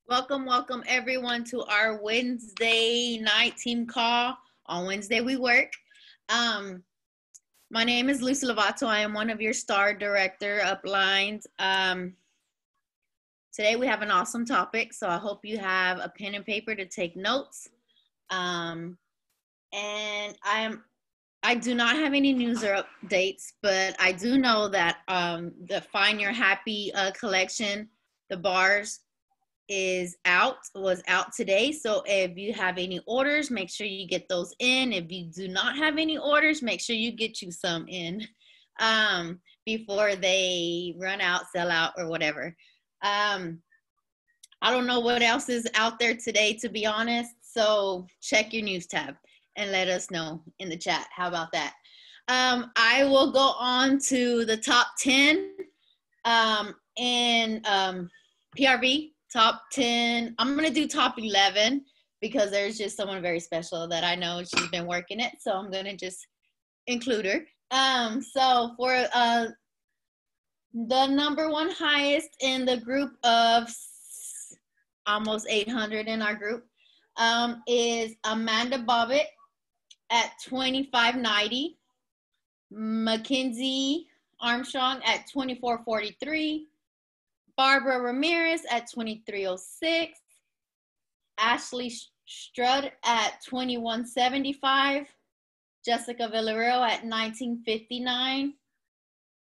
Welcome everyone to our Wednesday night team call. On Wednesday we work. My name is Lucy Lovato. I am one of your star director uplines. Today we have an awesome topic, so I hope you have a pen and paper to take notes. And I do not have any news or updates, but I do know that the Find Your Happy collection, the bars, was out today. So if you have any orders, make sure you get those in. If you do not have any orders, make sure you get you some in before they run out, sell out, or whatever. I don't know what else is out there today, to be honest. So check your news tab and let us know in the chat. How about that? I will go on to the top 10 in PRV. Top 10. I'm going to do top 11 because there's just someone very special that I know she's been working it. So I'm going to just include her. So for the number one highest in the group of almost 800 in our group is Amanda Bobbitt at $25.90. Mackenzie Armstrong at $24.43. Barbara Ramirez at $23.06. Ashley Strudd at $21.75. Jessica Villareal at $19.59.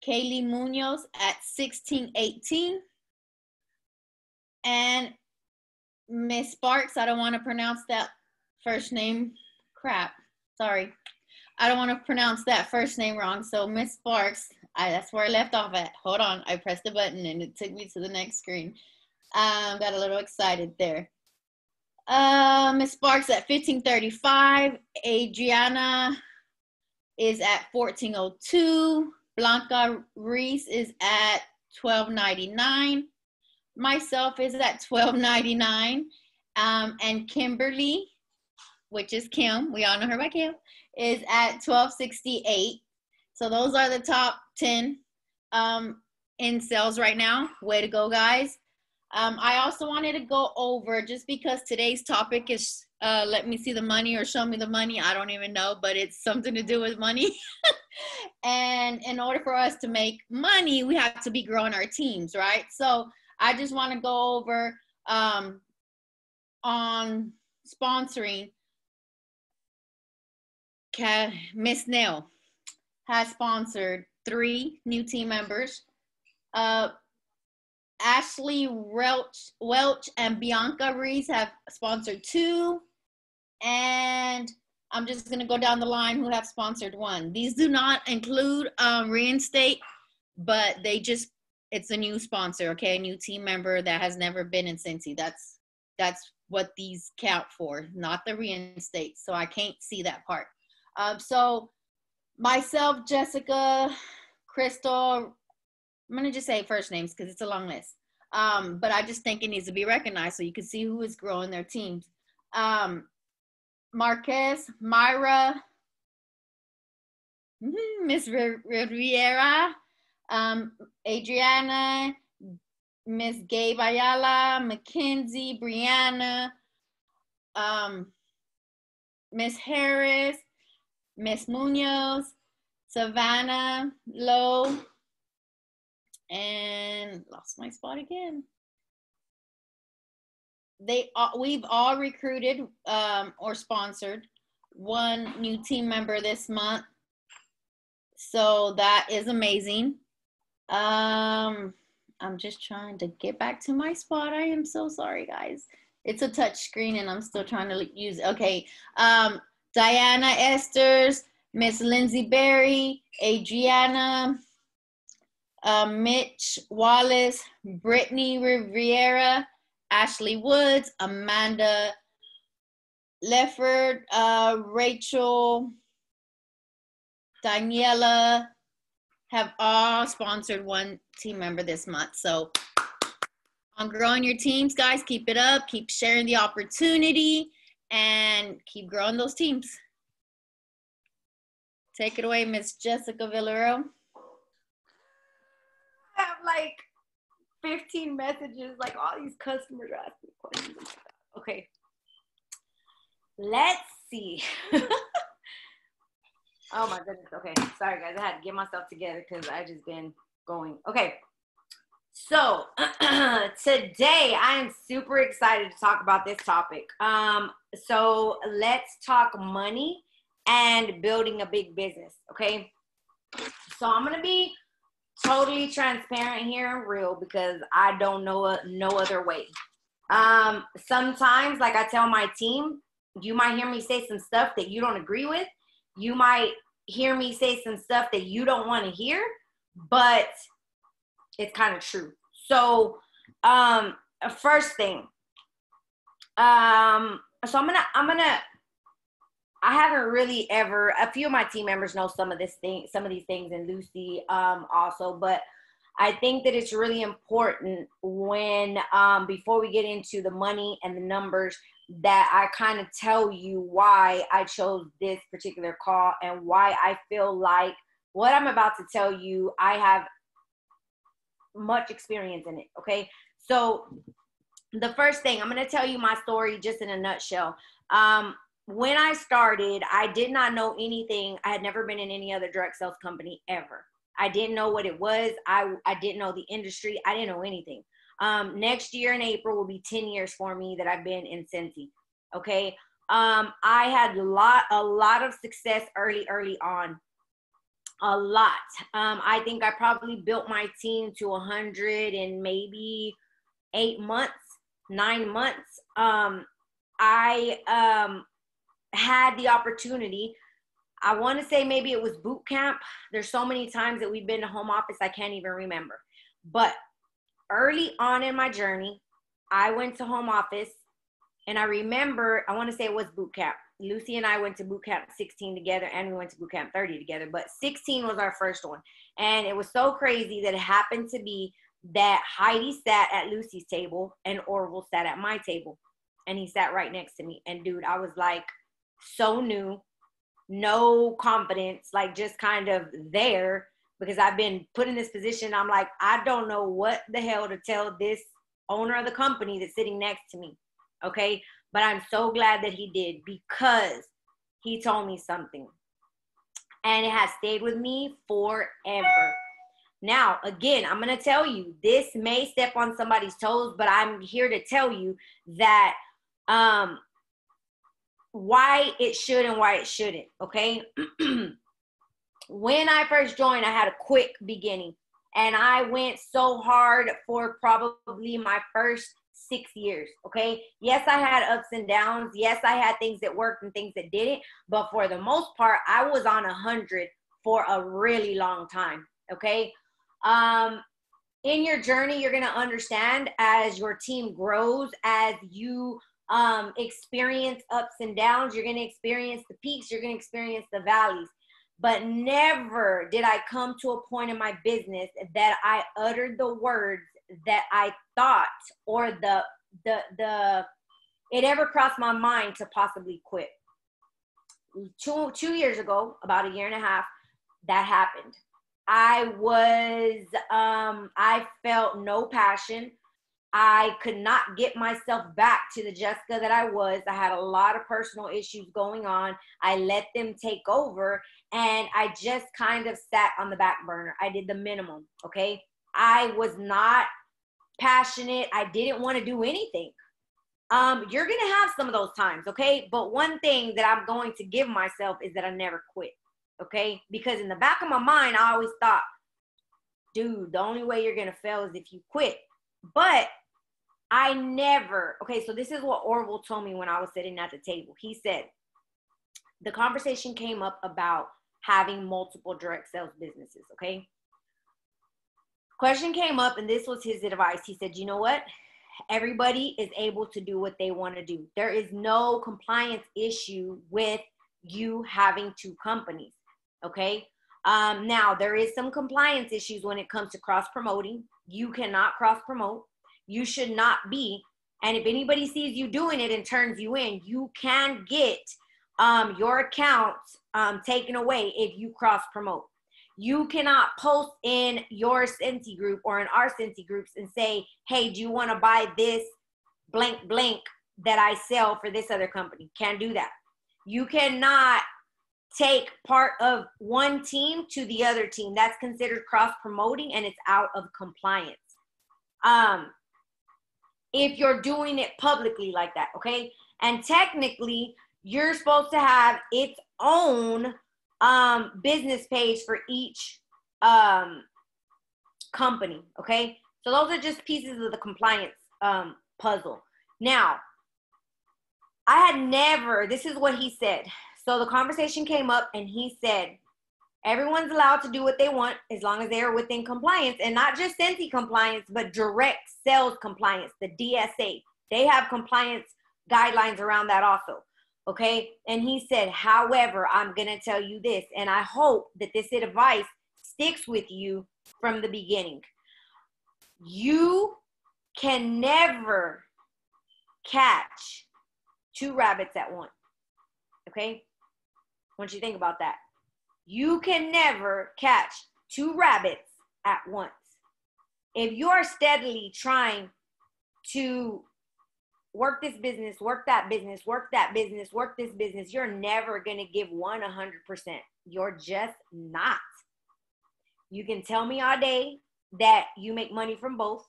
Kaylee Munoz at $16.18. And Miss Sparks, I don't want to pronounce that first name. Crap. Sorry. I don't want to pronounce that first name wrong. So Miss Sparks, that's where I left off at. Hold on. I pressed the button and it took me to the next screen. Got a little excited there. Miss Sparks at $15.35. Adriana is at $14.02. Blanca Reese is at $12.99. Myself is at $12.99. And Kimberly, which is Kim, we all know her by Kim, is at $12.68. So those are the top 10 in sales right now. Way to go, guys. I also wanted to go over, just because today's topic is let me see the money or show me the money. I don't even know, but it's something to do with money. And in order for us to make money, we have to be growing our teams, right? So I just want to go over on sponsoring. Miss Nell has sponsored 3 new team members. Ashley Welch and Bianca Reese have sponsored 2. And I'm just going to go down the line who have sponsored 1. These do not include reinstate, but it's a new sponsor, okay? A new team member that has never been in Scentsy. That's what these count for, not the reinstate. So I can't see that part. So myself, Jessica, Crystal, I'm going to just say first names because it's a long list. But I just think it needs to be recognized so you can see who is growing their teams. Marquez, Myra, Miss Riviera, Adriana, Miss Gabe Ayala, Mackenzie, Brianna, Miss Harris, Miss Munoz, Savannah Lowe, and lost my spot again. We've all recruited or sponsored 1 new team member this month. So that is amazing. I'm just trying to get back to my spot. I am so sorry, guys. It's a touch screen and I'm still trying to use it. Okay. Diana Esters, Miss Lindsay Berry, Adriana, Mitch Wallace, Brittany Riviera, Ashley Woods, Amanda Lefford, Rachel, Daniela have all sponsored 1 team member this month. So on growing your teams, guys, keep it up. Keep sharing the opportunity and keep growing those teams. Take it away, Miss Jessica Villareal. I have like 15 messages, like all these customers are asking questions. Okay. Let's see. Oh my goodness. Okay. Sorry guys. I had to get myself together because I just been going. Okay. So today I am super excited to talk about this topic. So let's talk money and building a big business. Okay. So I'm going to be totally transparent here and real because I don't know no other way. Sometimes, like I tell my team, you might hear me say some stuff that you don't agree with. You might hear me say some stuff that you don't want to hear, but it's kind of true. So, first thing, so I haven't really ever, a few of my team members know some of these things, and Lucy, also, but I think that it's really important when, before we get into the money and the numbers, that I kind of tell you why I chose this particular call and why I feel like what I'm about to tell you, I have much experience in it. Okay. So the first thing, I'm going to tell you my story just in a nutshell. When I started, I did not know anything. I had never been in any other direct sales company ever. I didn't know what it was. I didn't know the industry. I didn't know anything. Next year in April will be 10 years for me that I've been in Scentsy. Okay. I had a lot of success early on. A lot. I think I probably built my team to 100 in maybe 9 months. I had the opportunity. I want to say maybe it was boot camp. There's so many times that we've been to home office, I can't even remember. But early on in my journey, I went to home office, and I remember, I want to say it was boot camp. Lucy and I went to boot camp 16 together, and we went to boot camp 30 together, but 16 was our first one. And it was so crazy that it happened to be that Heidi sat at Lucy's table and Orville sat at my table, and he sat right next to me. And dude, I was like so new, no confidence, like just kind of there because I've been put in this position. I'm like, I don't know what the hell to tell this owner of the company that's sitting next to me. Okay. But I'm so glad that he did, because he told me something and it has stayed with me forever. Now, again, I'm going to tell you, this may step on somebody's toes, but I'm here to tell you that, why it should and why it shouldn't. Okay. When I first joined, I had a quick beginning, and I went so hard for probably my first 6 years. Okay. Yes, I had ups and downs. Yes, I had things that worked and things that didn't, but for the most part, I was on 100 for a really long time. Okay. In your journey, you're going to understand as your team grows, as you experience ups and downs, you're going to experience the peaks, you're going to experience the valleys. But never did I come to a point in my business that I uttered the words that I thought, or it ever crossed my mind to possibly quit. Two years ago, about a year and a half, that happened. I felt no passion. I could not get myself back to the Jessica that I was. I had a lot of personal issues going on. I let them take over, and I just kind of sat on the back burner. I did the minimum, okay? I was not passionate. I didn't want to do anything. You're going to have some of those times, okay? But one thing that I'm going to give myself is that I never quit, okay? Because in the back of my mind, I always thought, dude, the only way you're going to fail is if you quit. But I never, okay, so this is what Orville told me when I was sitting at the table. He said, the conversation came up about having multiple direct sales businesses, okay? Question came up, and this was his advice. He said, you know what? Everybody is able to do what they want to do. There is no compliance issue with you having two companies, okay? Now, there is some compliance issues when it comes to cross-promoting. You cannot cross-promote. You should not be. And if anybody sees you doing it and turns you in, you can get your account taken away if you cross-promote. You cannot post in your Scentsy group or in our Scentsy groups and say, hey, do you want to buy this blank blank that I sell for this other company? Can't do that. You cannot take part of one team to the other team. That's considered cross-promoting, and it's out of compliance. If you're doing it publicly like that, okay? And technically, you're supposed to have its own business page for each company, okay? So those are just pieces of the compliance puzzle. Now, I had never, this is what he said. So the conversation came up and he said, everyone's allowed to do what they want as long as they are within compliance, and not just Scentsy compliance, but direct sales compliance, the DSA. They have compliance guidelines around that also, okay? And he said, however, I'm going to tell you this, and I hope that this advice sticks with you from the beginning. You can never catch two rabbits at once, okay? I want you to think about that. You can never catch two rabbits at once. If you are steadily trying to work this business, work that business, work that business, work this business, you're never going to give one 100%. You're just not. You can tell me all day that you make money from both,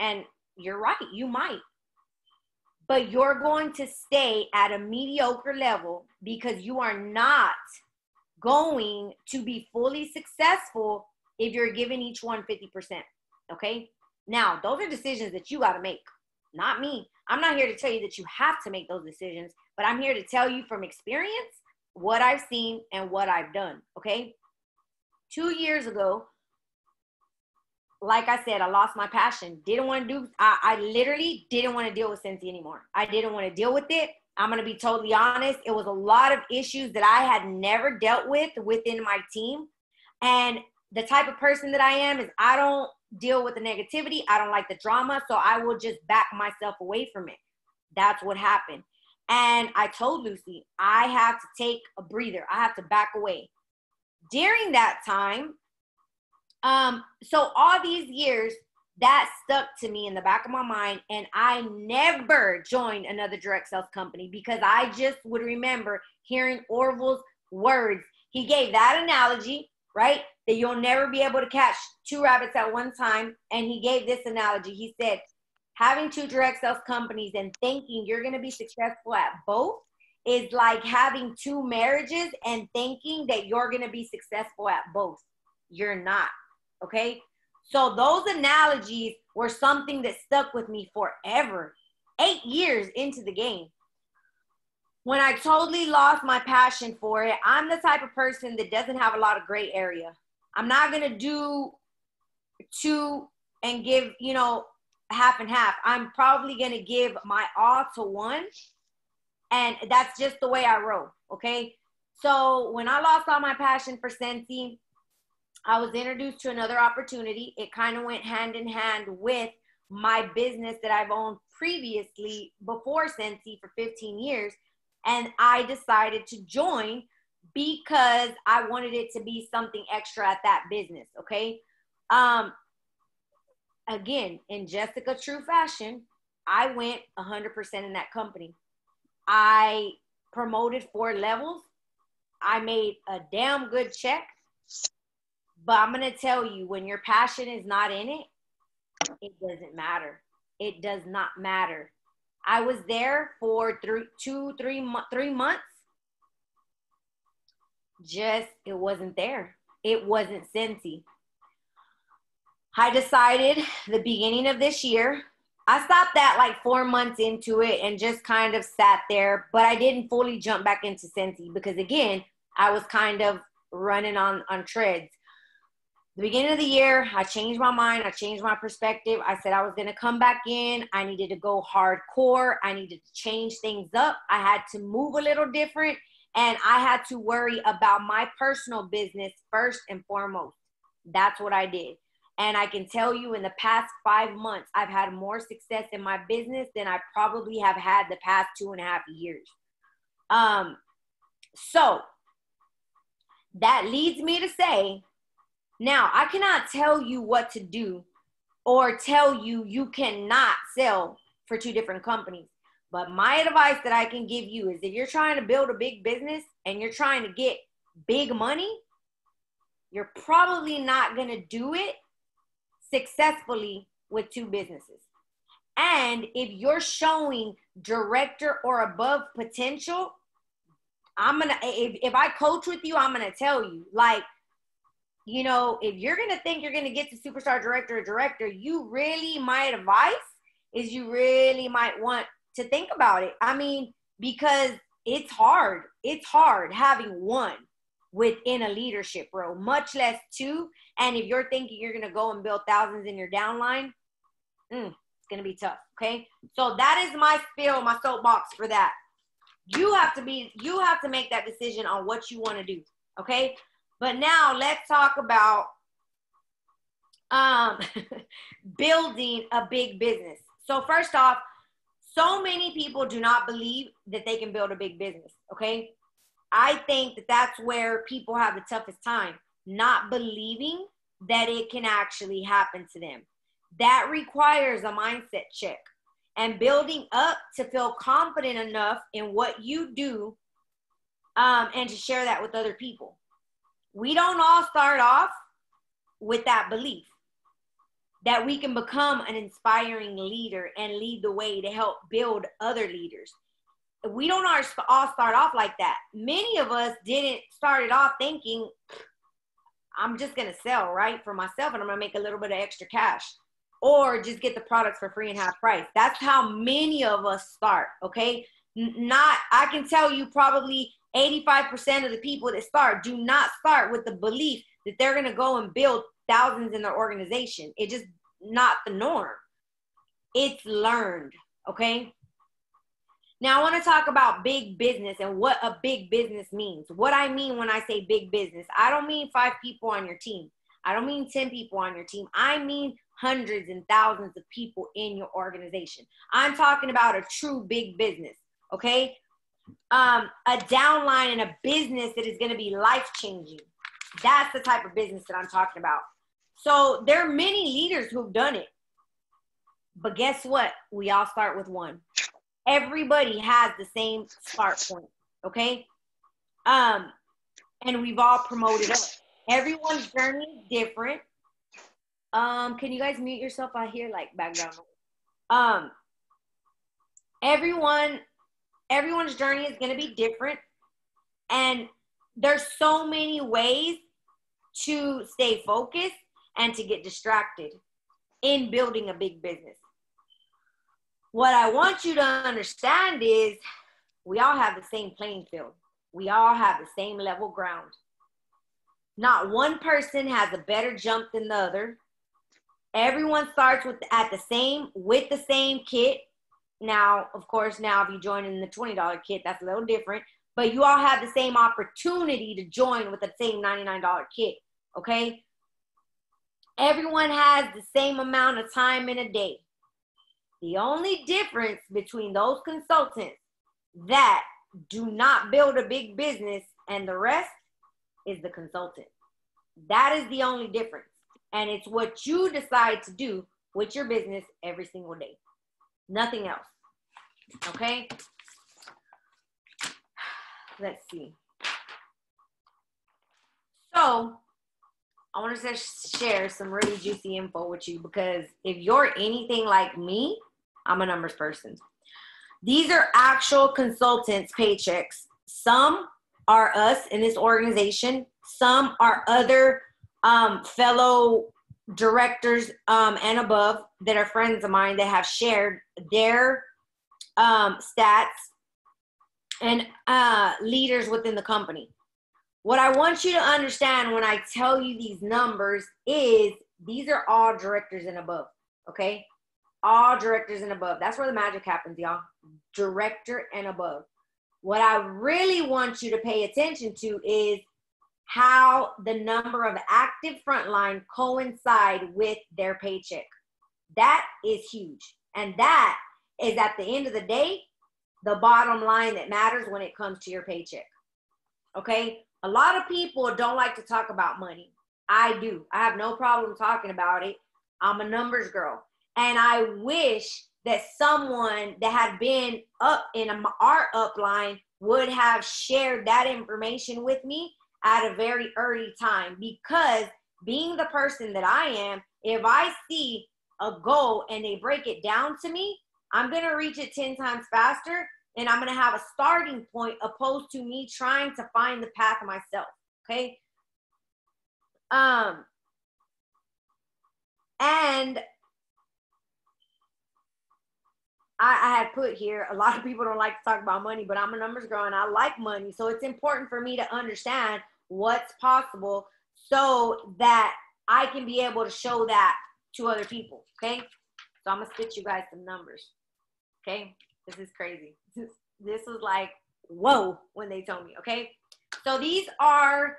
and you're right, you might. But you're going to stay at a mediocre level because you are not going to be fully successful if you're giving each one 50%, okay? Now, those are decisions that you got to make, not me. I'm not here to tell you that you have to make those decisions, but I'm here to tell you from experience what I've seen and what I've done, okay? 2 years ago, like I said, I lost my passion. Didn't want to do, I literally didn't want to deal with Scentsy anymore. I didn't want to deal with it. I'm going to be totally honest. It was a lot of issues that I had never dealt with within my team. And the type of person that I am is I don't deal with the negativity. I don't like the drama. So I will just back myself away from it. That's what happened. And I told Lucy, I have to take a breather. I have to back away. During that time, so all these years, that stuck to me in the back of my mind, and I never joined another direct sales company because I just would remember hearing Orville's words. He gave that analogy, right, that you'll never be able to catch two rabbits at one time, and he gave this analogy. He said, having two direct sales companies and thinking you're going to be successful at both is like having two marriages and thinking that you're going to be successful at both. You're not, okay? So those analogies were something that stuck with me forever, 8 years into the game. When I totally lost my passion for it, I'm the type of person that doesn't have a lot of gray area. I'm not going to do two and give, half and half. I'm probably going to give my all to one. And that's just the way I roll, okay? So when I lost all my passion for Scentsy, I was introduced to another opportunity. It kind of went hand in hand with my business that I've owned previously before Scentsy for 15 years. And I decided to join because I wanted it to be something extra at that business, okay? Again, in Jessica true fashion, I went 100% in that company. I promoted 4 levels. I made a damn good check. But I'm going to tell you, when your passion is not in it, it doesn't matter. It does not matter. I was there for 3 months. Just, it wasn't there. It wasn't Scentsy. I decided the beginning of this year, I stopped that like 4 months into it and just kind of sat there, but I didn't fully jump back into Scentsy because again, I was kind of running on treads. The beginning of the year, I changed my mind. I changed my perspective. I said I was going to come back in. I needed to go hardcore. I needed to change things up. I had to move a little different, and I had to worry about my personal business first and foremost. That's what I did. And I can tell you in the past 5 months, I've had more success in my business than I probably have had the past 2.5 years. So that leads me to say, Now, I cannot tell you what to do or tell you you cannot sell for two different companies. But my advice that I can give you is if you're trying to build a big business and you're trying to get big money, you're probably not going to do it successfully with two businesses. And if you're showing director or above potential, if I coach with you, I'm going to tell you, like, you know, if you're going to think you're going to get to superstar director or director, my advice is you really might want to think about it. I mean, because it's hard. It's hard having one within a leadership role, much less two. And if you're thinking you're going to go and build thousands in your downline, it's going to be tough. Okay. So that is my spiel, my soapbox for that. You have to make that decision on what you want to do. Okay. But now let's talk about building a big business. So first off, so many people do not believe that they can build a big business, okay? I think that that's where people have the toughest time, not believing that it can actually happen to them. That requires a mindset check and building up to feel confident enough in what you do and to share that with other people. We don't all start off with that belief that we can become an inspiring leader and lead the way to help build other leaders. We don't all start off like that. Many of us didn't start it off thinking, I'm just going to sell, right, for myself, and I'm going to make a little bit of extra cash, or just get the products for free and half price. That's how many of us start, okay? I can tell you probably 85% of the people that start do not start with the belief that they're going to go and build thousands in their organization. It's just not the norm. It's learned, okay? Now, I want to talk about big business and what a big business means. What I mean when I say big business, I don't mean 5 people on your team. I don't mean 10 people on your team. I mean hundreds and thousands of people in your organization. I'm talking about a true big business, okay? A downline and a business that is going to be life-changing. That's the type of business that I'm talking about. So there are many leaders who've done it. But guess what? We all start with one. Everybody has the same start point, okay? And we've all promoted up. Everyone's journey is different. Can you guys mute yourself? I hear like background. Everyone's journey is going to be different. And there's so many ways to stay focused and to get distracted in building a big business. What I want you to understand is we all have the same playing field. We all have the same level ground. Not one person has a better jump than the other. Everyone starts with the same kit. Now, of course, if you join in the $20 kit, that's a little different. But you all have the same opportunity to join with the same $99 kit, okay? Everyone has the same amount of time in a day. The only difference between those consultants that do not build a big business and the rest is the consultant. That is the only difference. And it's what you decide to do with your business every single day. Nothing else. Okay? Let's see. So, I want to share some really juicy info with you because if you're anything like me, I'm a numbers person. These are actual consultants' paychecks. Some are us in this organization. Some are other fellow directors and above that are friends of mine that have shared their stats and leaders within the company. What I want you to understand when I tell you these numbers is these are all directors and above, okay? All directors and above. That's where the magic happens, y'all. Director and above. What I really want you to pay attention to is how the number of active frontline coincide with their paycheck. That is huge. And that is, at the end of the day, the bottom line that matters when it comes to your paycheck. Okay? A lot of people don't like to talk about money. I do. I have no problem talking about it. I'm a numbers girl. And I wish that someone that had been up in our upline would have shared that information with me at a very early time, because being the person that I am, if I see a goal and they break it down to me, I'm going to reach it 10 times faster, and I'm going to have a starting point opposed to me trying to find the path myself. Okay. And I had put here, a lot of people don't like to talk about money, but I'm a numbers girl and I like money. So it's important for me to understand what's possible so that I can be able to show that to other people. Okay. So I'm going to spit you guys some numbers. Okay. This is crazy. This was like, whoa, when they told me. Okay. So these are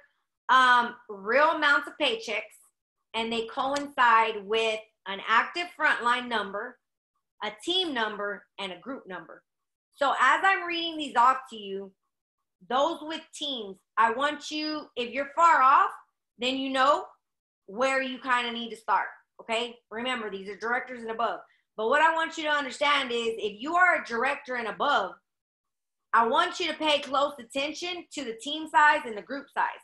real amounts of paychecks, and they coincide with an active frontline number, a team number, and a group number. So as I'm reading these off to you, those with teams, I want you, if you're far off, then you know where you kind of need to start. Okay. Remember, these are directors and above. But what I want you to understand is, if you are a director and above, I want you to pay close attention to the team size and the group size,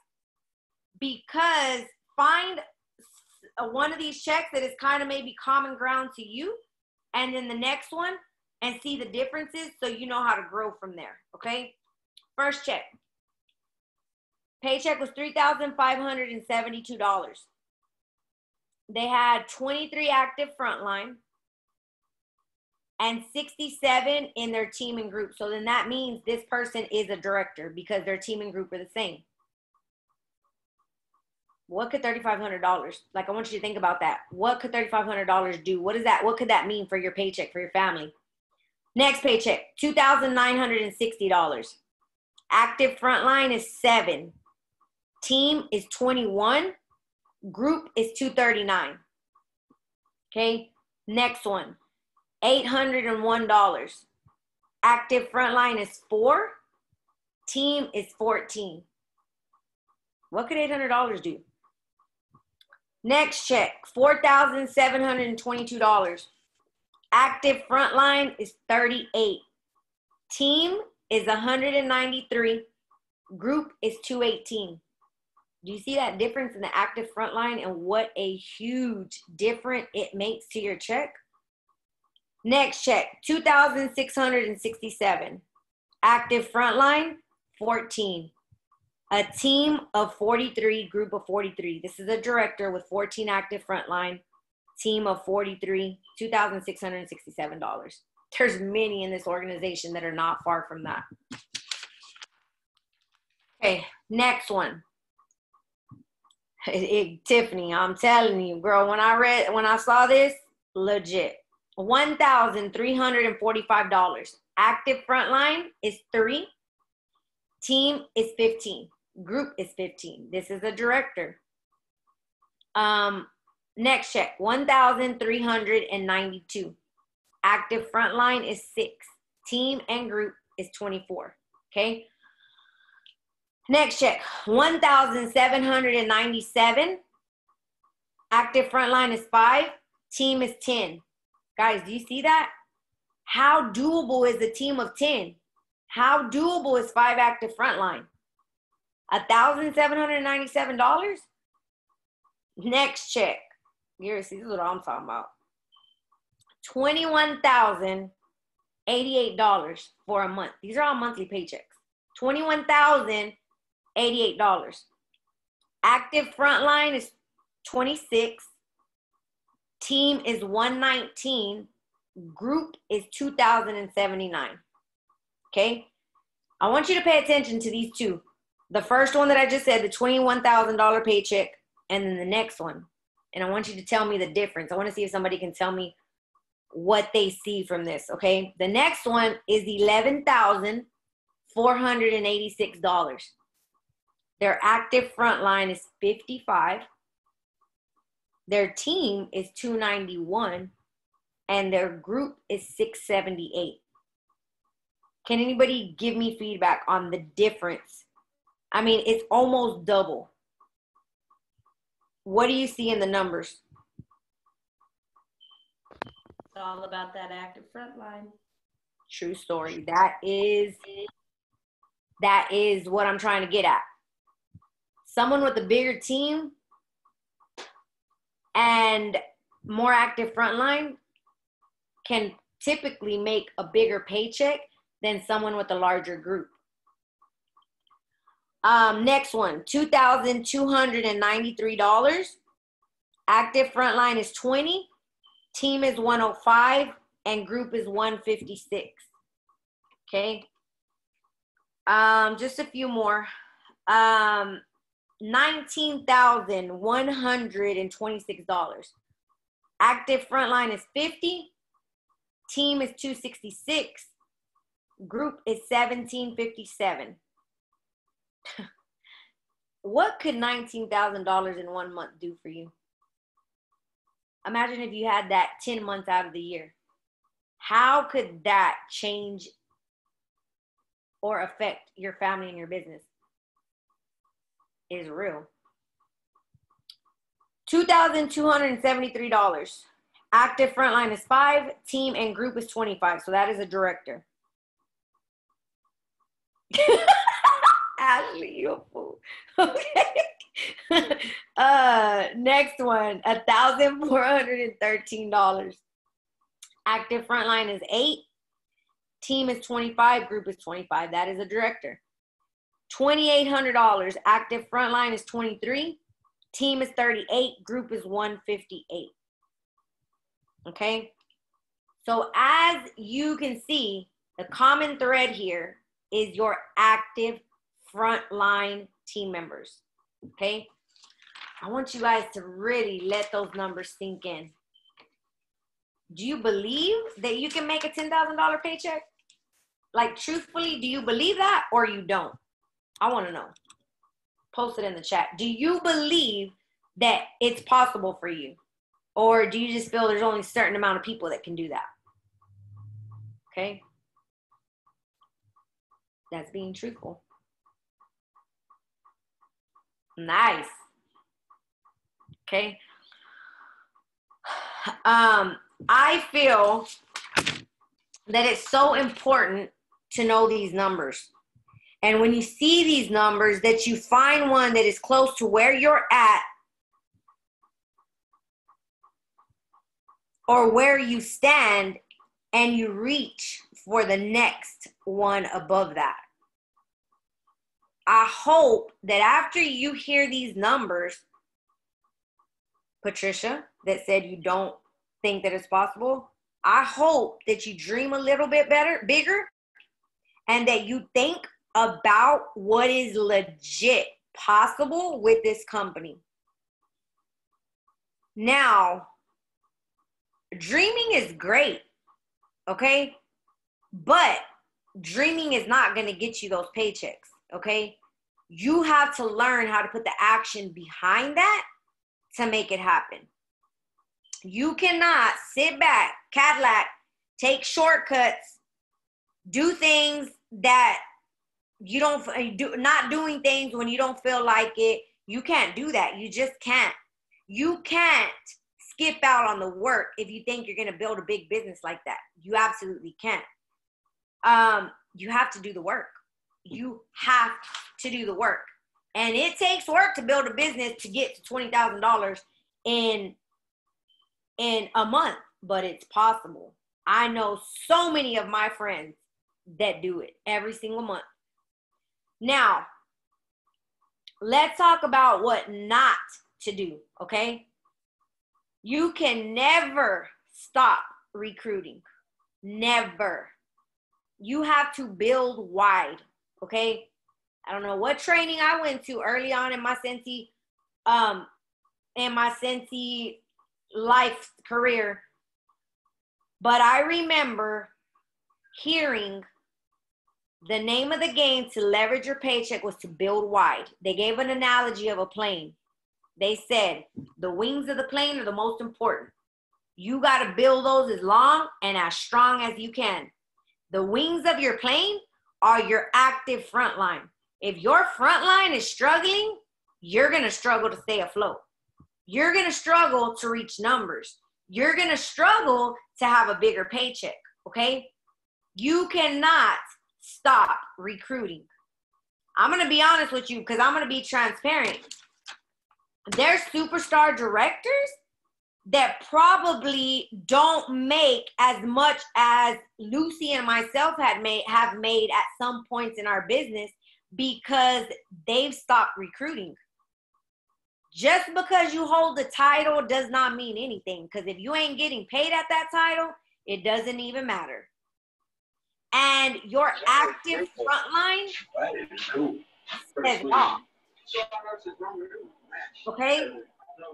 because find one of these checks that is kind of maybe common ground to you, and then the next one, and see the differences so you know how to grow from there. Okay. First check. Paycheck was $3,572. They had 23 active frontline and 67 in their team and group. So then that means this person is a director because their team and group are the same. What could $3,500, like, I want you to think about that. What could $3,500 do? What is that? What could that mean for your paycheck, for your family? Next paycheck, $2,960. Active frontline is 7. Team is 21. Group is 239. Okay. Next one, $801. Active frontline is 4. Team is 14. What could $800 do? Next check, $4,722. Active frontline is 38. Team is 193. Group is 218. Do you see that difference in the active frontline and what a huge difference it makes to your check? Next check, $2,667. Active frontline, 14. A team of 43, group of 43. This is a director with 14 active frontline, team of 43, $2,667. There's many in this organization that are not far from that. Okay, next one. Tiffany, I'm telling you, girl, when I saw this, legit. $1,345. Active frontline is 3. Team is 15. Group is 15. This is a director. Next check, $1,392. Active frontline is 6. Team and group is 24. Okay. Next check, $1,797. Active frontline is 5. Team is 10. Guys, do you see that? How doable is a team of 10? How doable is 5 active frontline? $1,797. Next check. Here, see, this is what I'm talking about. $21,088 for a month. These are all monthly paychecks. $21,088. Active frontline is 26. Team is 119. Group is 2,079. Okay. I want you to pay attention to these two. The first one that I just said, the $21,000 paycheck, and then the next one. And I want you to tell me the difference. I want to see if somebody can tell me what they see from this. Okay. The next one is $11,486. Their active frontline is 55. Their team is 291. And their group is 678. Can anybody give me feedback on the difference? I mean, it's almost double. What do you see in the numbers? It's all about that active front line. True story. That is what I'm trying to get at. Someone with a bigger team and more active front line can typically make a bigger paycheck than someone with a larger group. Next one, $2,293. Active frontline is 20, team is 105, and group is 156. Okay. Just a few more. $19,126. Active frontline is 50, team is 266, group is 1757. What could $19,000 in 1 month do for you? Imagine if you had that 10 months out of the year. How could that change or affect your family and your business? It is real. $2,273. Active frontline is 5, team and group is 25. So that is a director. Ashley, you a fool. Okay. Next one, $1,413. Active frontline is 8, team is 25, group is 25. That is a director. $2,800. Active frontline is 23, team is 38, group is 158. Okay. So as you can see, the common thread here is your active frontline team members. Okay. I want you guys to really let those numbers sink in. Do you believe that you can make a $10,000 paycheck? Like, truthfully, do you believe that or you don't? I want to know. Post it in the chat. Do you believe that it's possible for you? Or do you just feel there's only a certain amount of people that can do that? Okay. That's being truthful. Nice. Okay. I feel that it's so important to know these numbers. And when you see these numbers, that you find one that is close to where you're at or where you stand, and you reach for the next one above that. I hope that after you hear these numbers, Patricia, that said you don't think that it's possible, I hope that you dream a little bit bigger, and that you think about what is legit possible with this company. Now, dreaming is great, okay? But dreaming is not going to get you those paychecks, okay? You have to learn how to put the action behind that to make it happen. You cannot sit back, Cadillac, take shortcuts, do things that you don't do, not doing things when you don't feel like it. You can't do that. You just can't. You can't skip out on the work if you think you're going to build a big business like that. You absolutely can't. You have to do the work. You have to do the work. And it takes work to build a business to get to $20,000 in a month, but it's possible. I know so many of my friends that do it every single month. Now, let's talk about what not to do, okay? You can never stop recruiting. Never. You have to build wide, okay? I don't know what training I went to early on in my Scentsy life career, but I remember hearing the name of the game to leverage your paycheck was to build wide. They gave an analogy of a plane. They said the wings of the plane are the most important. You got to build those as long and as strong as you can. The wings of your plane are your active front line. If your front line is struggling, you're going to struggle to stay afloat. you're going to struggle to reach numbers. You're going to struggle to have a bigger paycheck, okay? You cannot stop recruiting. I'm going to be honest with you because I'm going to be transparent. There's superstar directors that probably don't make as much as Lucy and myself have made at some points in our business because they've stopped recruiting. Just because you hold the title does not mean anything, because if you ain't getting paid at that title, it doesn't even matter. And your active frontline says it all. Okay?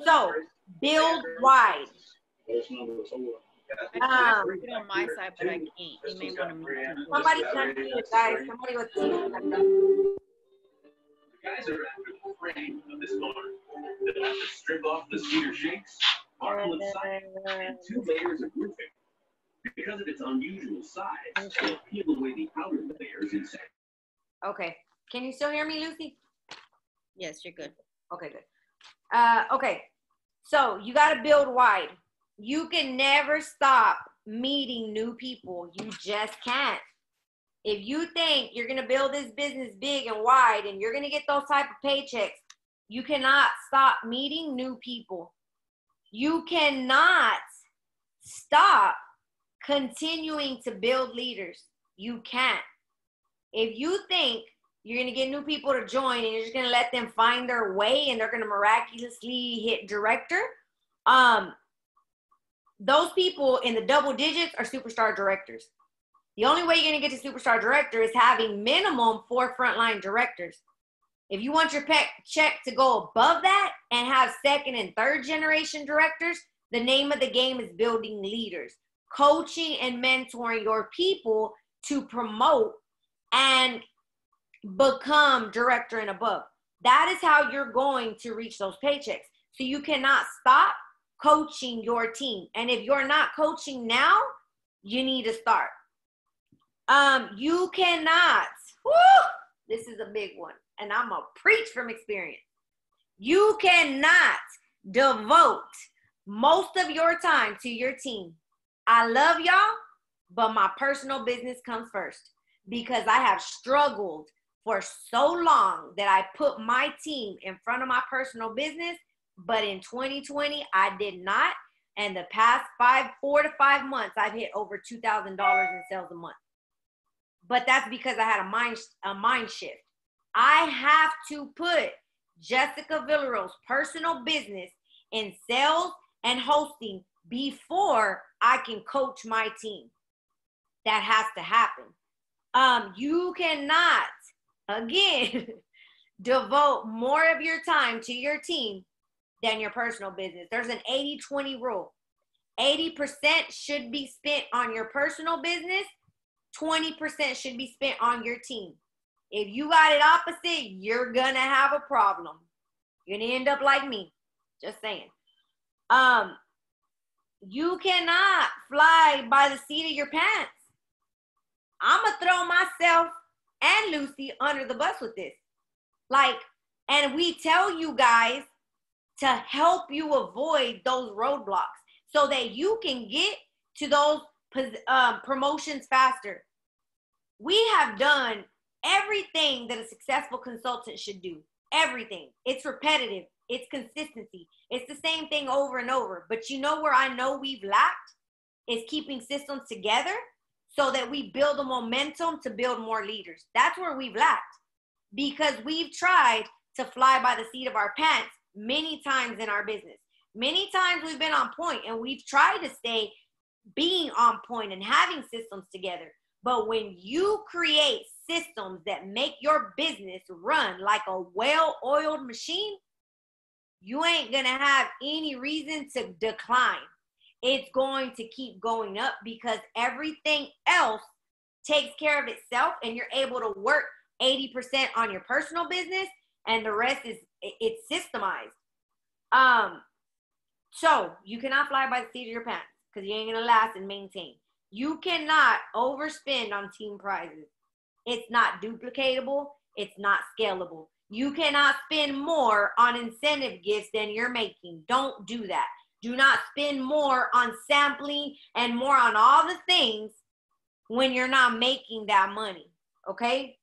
So, build wide. I can get on my side, but I can't. You may want to move people. Somebody's done it, guys. Somebody with The guys are after the frame of this barn. They'll have to strip off the cedar shakes, marble and siding, and 2 layers of roofing. Because of its unusual size, they'll peel away the outer layers inside. Okay. Can you still hear me, Lucy? Yes, you're good. Okay, good. Okay. So you got to build wide. You can never stop meeting new people. You just can't. If you think you're going to build this business big and wide and you're going to get those type of paychecks, you cannot stop meeting new people. You cannot stop continuing to build leaders. You can't. If you think you're going to get new people to join and you're just going to let them find their way and they're going to miraculously hit director, those people in the double digits are superstar directors. The only way you're going to get to superstar director is having minimum 4 frontline directors. If you want your check to go above that and have 2nd and 3rd generation directors, the name of the game is building leaders, coaching and mentoring your people to promote and become director and above. That is how you're going to reach those paychecks. So you cannot stop coaching your team. And if you're not coaching now, you need to start. You cannot, this is a big one, and I'm going to preach from experience. You cannot devote most of your time to your team. I love y'all, but my personal business comes first because I have struggled for so long that I put my team in front of my personal business, but in 2020, I did not. And the past 4 to 5 months, I've hit over $2,000 in sales a month. But that's because I had a mind shift. I have to put Jessica Villareal's personal business in sales and hosting before I can coach my team. That has to happen. You cannot, again, devote more of your time to your team than your personal business. There's an 80-20 rule. 80% should be spent on your personal business. 20% should be spent on your team. If you got it opposite, you're going to have a problem. You're going to end up like me. Just saying. You cannot fly by the seat of your pants. I'm going to throw myself and Lucy under the bus with this. And we tell you guys to help you avoid those roadblocks so that you can get to those promotions faster. We have done everything that a successful consultant should do. Everything. It's repetitive. It's consistency. It's the same thing over and over. But you know where I know we've lacked is keeping systems together so that we build a momentum to build more leaders. That's where we've lacked because we've tried to fly by the seat of our pants many times in our business. Many times we've been on point and we've tried to stay being on point and having systems together. But when you create systems that make your business run like a well-oiled machine, you ain't going to have any reason to decline. It's going to keep going up because everything else takes care of itself and you're able to work 80% on your personal business and the rest it's systemized. So you cannot fly by the seat of your pants because you ain't going to last and maintain. You cannot overspend on team prizes. It's not duplicatable. It's not scalable. You cannot spend more on incentive gifts than you're making. Don't do that. Do not spend more on sampling and more on all the things when you're not making that money, okay?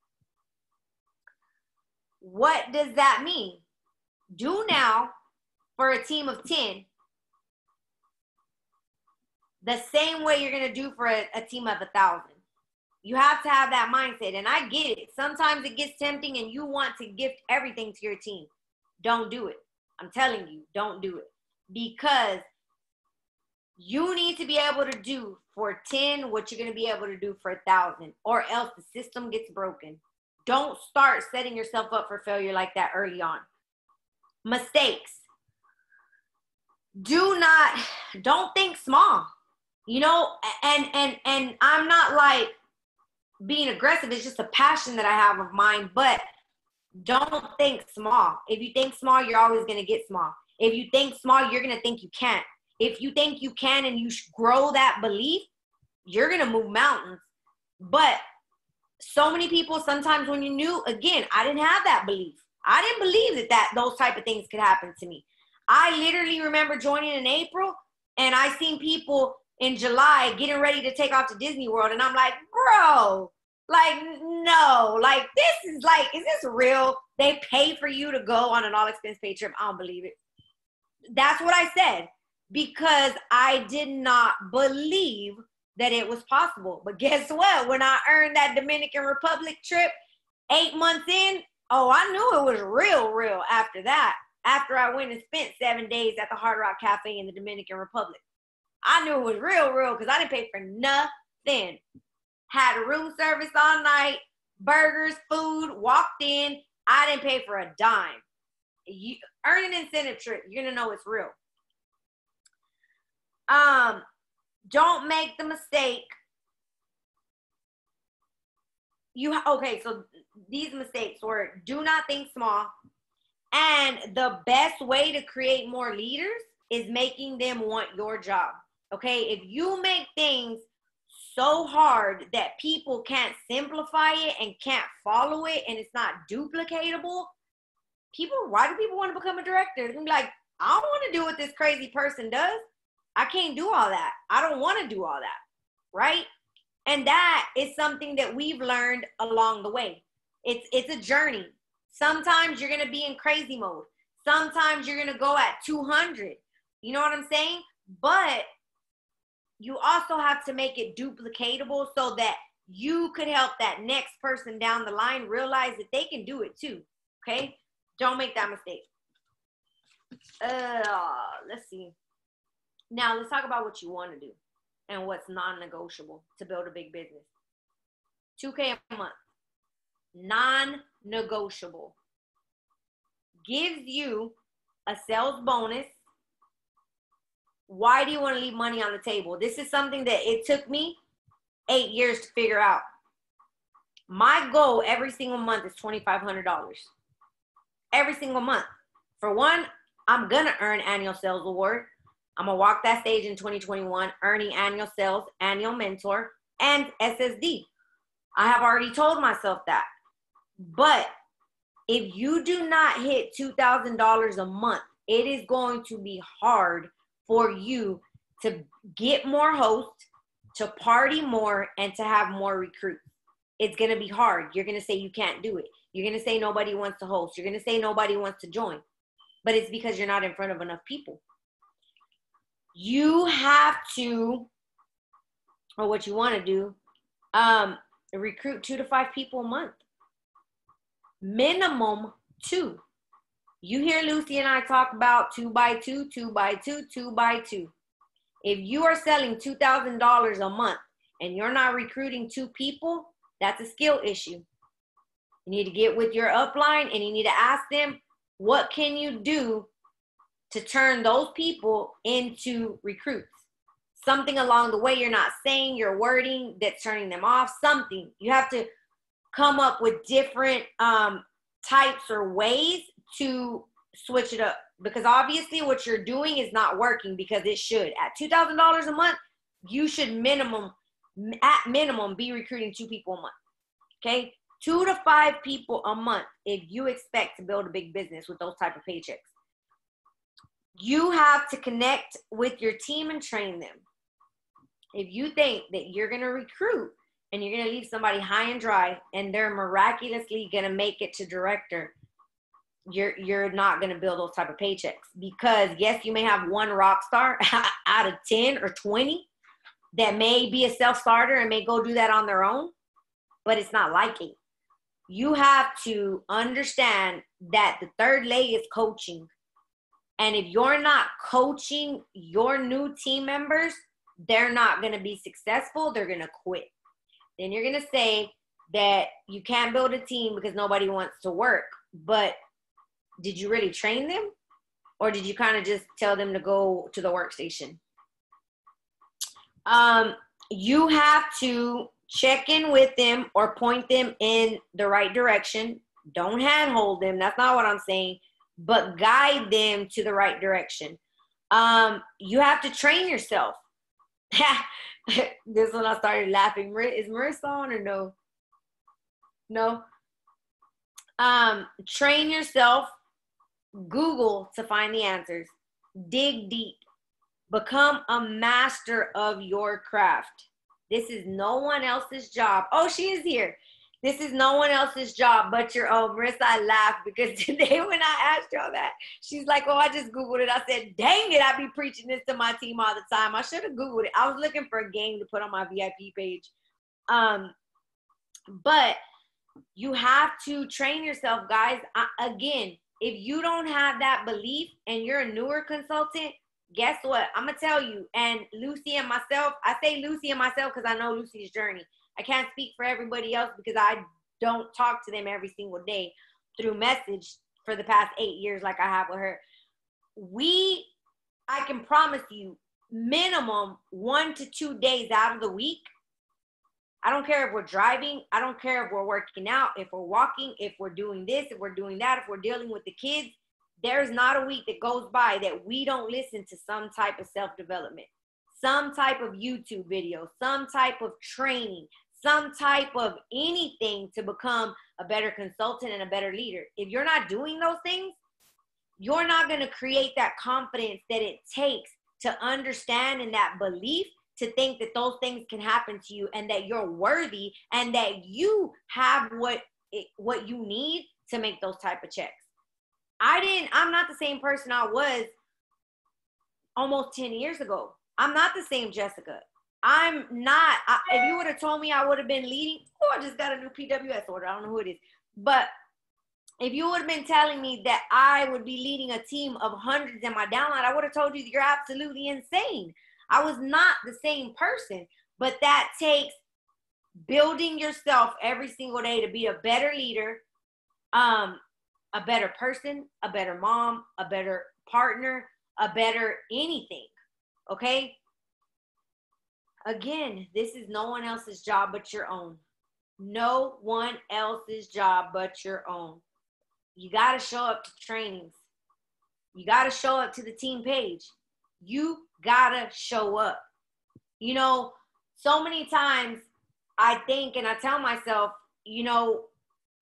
What does that mean? Do now for a team of 10 the same way you're going to do for a team of 1,000. You have to have that mindset. And I get it. Sometimes it gets tempting and you want to gift everything to your team. Don't do it. I'm telling you, don't do it. Because you need to be able to do for 10 what you're going to be able to do for 1,000, or else the system gets broken. Don't start setting yourself up for failure like that early on. Mistakes. Don't think small. You know, and I'm not like being aggressive. It's just a passion that I have of mine, but don't think small. If you think small, you're always going to get small. If you think small, you're going to think you can't. If you think you can and you grow that belief, you're going to move mountains. But so many people, sometimes when you knew, again, I didn't have that belief. I didn't believe that those type of things could happen to me. I literally remember joining in April, and I seen people in July getting ready to take off to Disney World, and I'm like, bro, like, no, like, this is like, is this real? They pay for you to go on an all-expense paid trip. I don't believe it. That's what I said, because I did not believe that it was possible. But guess what? When I earned that Dominican Republic trip 8 months in, oh, I knew it was real after that. After I went and spent 7 days at the Hard Rock Cafe in the Dominican Republic. I knew it was real because I didn't pay for nothing. Had room service all night, burgers, food, walked in. I didn't pay for a dime. You earn an incentive trip, you're going to know it's real. Don't make the mistake. Okay, so these mistakes were, do not think small. And the best way to create more leaders is making them want your job. Okay, if you make things so hard that people can't simplify it and can't follow it and it's not duplicatable, why do people want to become a director? They're gonna be like, I don't want to do what this crazy person does. I can't do all that. I don't want to do all that, right? And that is something that we've learned along the way. It's a journey. Sometimes you're gonna be in crazy mode. Sometimes you're gonna go at 200. You know what I'm saying? But you also have to make it duplicatable so that you could help that next person down the line realize that they can do it too, okay? Don't make that mistake. Let's see. Now, let's talk about what you want to do and what's non-negotiable to build a big business. $2K a month. Non-negotiable. Gives you a sales bonus. Why do you want to leave money on the table? This is something that it took me 8 years to figure out. My goal every single month is $2,500. Every single month. For one, I'm going to earn annual sales award. I'm going to walk that stage in 2021, earning annual sales, annual mentor, and SSD. I have already told myself that. But if you do not hit $2,000 a month, it is going to be hard for you to get more hosts, to party more, and to have more recruits. It's going to be hard. You're going to say you can't do it. You're going to say nobody wants to host. You're going to say nobody wants to join. But it's because you're not in front of enough people. You have to, or what you want to do, recruit 2 to 5 people a month. Minimum 2. You hear Lucy and I talk about 2 by 2, 2 by 2, 2 by 2. If you are selling $2,000 a month and you're not recruiting 2 people, that's a skill issue. You need to get with your upline and you need to ask them, what can you do to turn those people into recruits? Something along the way you're not saying, your wording that's turning them off, something. You have to come up with different types or ways to switch it up, because obviously what you're doing is not working, because it should. At $2,000 a month, you should at minimum be recruiting 2 people a month. Okay, 2 to 5 people a month if you expect to build a big business with those type of paychecks. You have to connect with your team and train them. If you think that you're going to recruit and you're going to leave somebody high and dry and they're miraculously going to make it to director, you're not going to build those type of paychecks. Because yes, you may have one rock star out of 10 or 20 that may be a self-starter and may go do that on their own, but it's not like it. You have to understand that the third leg is coaching. And if you're not coaching your new team members, they're not going to be successful. They're going to quit. Then you're going to say that you can't build a team because nobody wants to work. But did you really train them? Or did you kind of just tell them to go to the workstation? You have to check in with them or point them in the right direction. Don't handhold them. That's not what I'm saying. But guide them to the right direction. You have to train yourself. This one I started laughing. Is Marissa on or no? No. Train yourself. Google to find the answers. Dig deep. Become a master of your craft. This is no one else's job. Oh, she is here. This is no one else's job but your own. Marissa, I laughed because today when I asked y'all that, she's like, oh, I just Googled it. I said, dang it, I be preaching this to my team all the time. I should have Googled it. I was looking for a game to put on my VIP page. But you have to train yourself, guys. Again, if you don't have that belief and you're a newer consultant, guess what? I'm going to tell you, and Lucy and myself, I say Lucy and myself because I know Lucy's journey. I can't speak for everybody else because I don't talk to them every single day through message for the past 8 years like I have with her. I can promise you, minimum 1 to 2 days out of the week, I don't care if we're driving, I don't care if we're working out, if we're walking, if we're doing this, if we're doing that, if we're dealing with the kids, there's not a week that goes by that we don't listen to some type of self-development, some type of YouTube video, some type of training, some type of anything to become a better consultant and a better leader. If you're not doing those things, you're not going to create that confidence that it takes to understand and that belief to think that those things can happen to you and that you're worthy and that you have what you need to make those type of checks. I'm not the same person I was almost 10 years ago. I'm not the same Jessica. I'm not. If you would have told me I would have been leading, I just got a new PWS order. I don't know who it is. But if you would have been telling me that I would be leading a team of hundreds in my downline, I would have told you that you're absolutely insane. I was not the same person. But that takes building yourself every single day to be a better leader, a better person, a better mom, a better partner, a better anything. Okay? Again, this is no one else's job but your own. No one else's job but your own. You got to show up to trainings. You got to show up to the team page. You got to show up. You know, so many times I think and I tell myself, you know,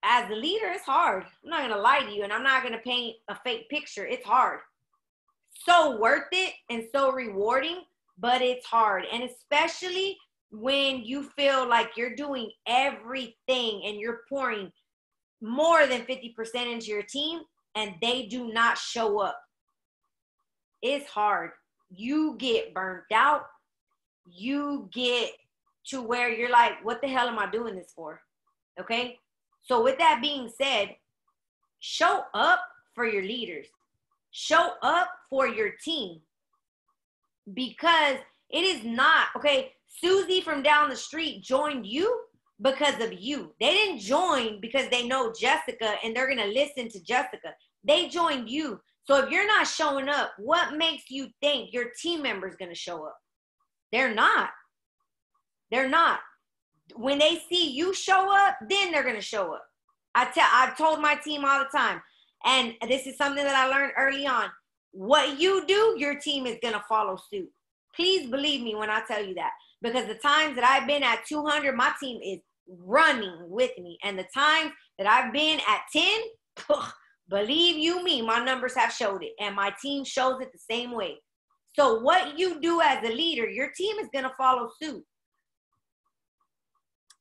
as a leader, it's hard. I'm not going to lie to you, and I'm not going to paint a fake picture. It's hard. So worth it and so rewarding, but it's hard. And especially when you feel like you're doing everything and you're pouring more than 50% into your team and they do not show up. It's hard. You get burnt out. You get to where you're like, what the hell am I doing this for? Okay? So with that being said, show up for your leaders. Show up for your team. Because it is not, okay, Susie from down the street joined you because of you. They didn't join because they know Jessica and they're going to listen to Jessica. They joined you. So if you're not showing up, what makes you think your team member is going to show up? They're not. They're not. When they see you show up, then they're going to show up. I've told my team all the time, and this is something that I learned early on. What you do, your team is going to follow suit. Please believe me when I tell you that. Because the times that I've been at 200, my team is running with me. And the times that I've been at 10, believe you me, my numbers have showed it. And my team shows it the same way. So what you do as a leader, your team is going to follow suit.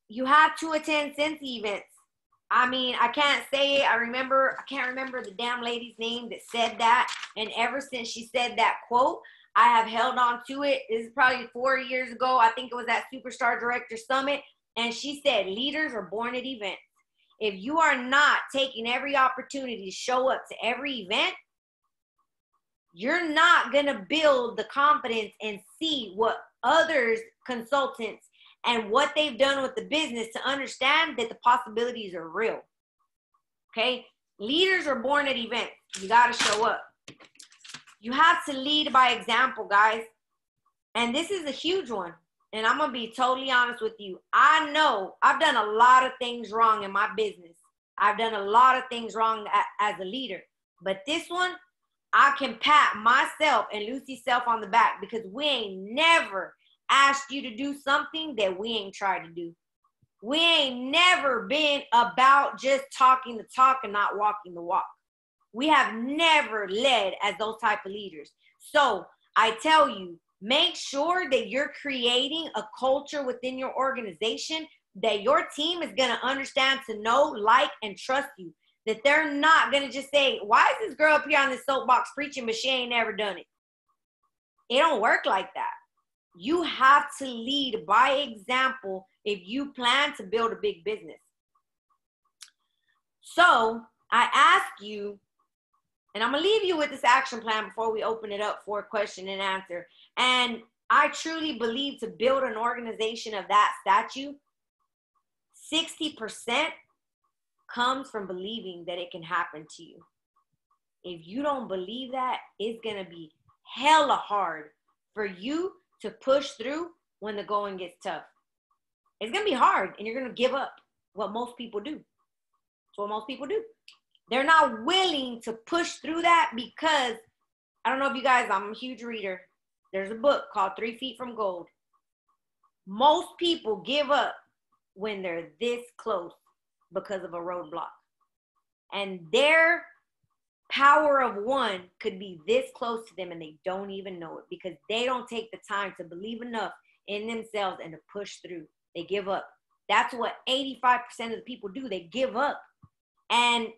You have to attend Scentsy events. I mean, I can't say it. I can't remember the damn lady's name that said that. And ever since she said that quote, I have held on to it. This is probably 4 years ago. I think it was at Superstar Director Summit. And she said, leaders are born at events. If you are not taking every opportunity to show up to every event, you're not going to build the confidence and see what others, consultants, and what they've done with the business to understand that the possibilities are real. Okay? Leaders are born at events. You got to show up. You have to lead by example, guys. And this is a huge one. And I'm going to be totally honest with you. I know I've done a lot of things wrong in my business. I've done a lot of things wrong as a leader. But this one, I can pat myself and Lucy's self on the back because we ain't never asked you to do something that we ain't tried to do. We ain't never been about just talking the talk and not walking the walk. We have never led as those type of leaders. So I tell you, make sure that you're creating a culture within your organization that your team is going to understand, to know, like, and trust you. That they're not going to just say, why is this girl up here on this soapbox preaching, but she ain't never done it? It don't work like that. You have to lead by example if you plan to build a big business. So I ask you, and I'm going to leave you with this action plan before we open it up for question and answer. And I truly believe to build an organization of that stature, 60% comes from believing that it can happen to you. If you don't believe that, it's going to be hella hard for you to push through when the going gets tough. It's going to be hard, and you're going to give up what most people do. That's what most people do. They're not willing to push through that because, I don't know if you guys, I'm a huge reader. There's a book called 3 Feet from Gold. Most people give up when they're this close because of a roadblock. And their power of one could be this close to them and they don't even know it because they don't take the time to believe enough in themselves and to push through. They give up. That's what 85% of the people do. They give up. And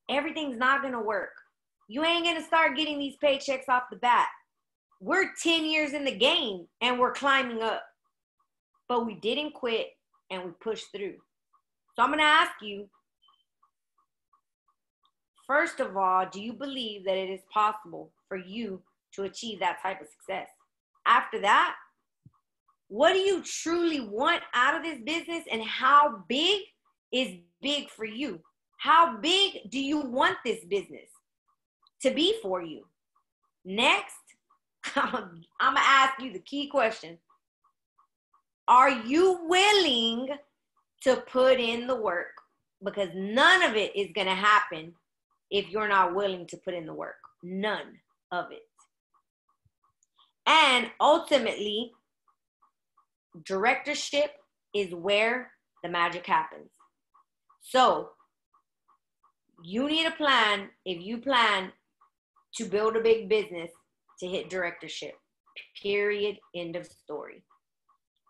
everything's not going to work. You ain't going to start getting these paychecks off the bat. We're 10 years in the game and we're climbing up. But we didn't quit and we pushed through. So I'm going to ask you, first of all, do you believe that it is possible for you to achieve that type of success? After that, what do you truly want out of this business and how big is big for you? How big do you want this business to be for you? Next, I'm going to ask you the key question. Are you willing to put in the work? Because none of it is going to happen if you're not willing to put in the work. None of it. And ultimately, directorship is where the magic happens. So, you need a plan if you plan to build a big business to hit directorship. Period. End of story.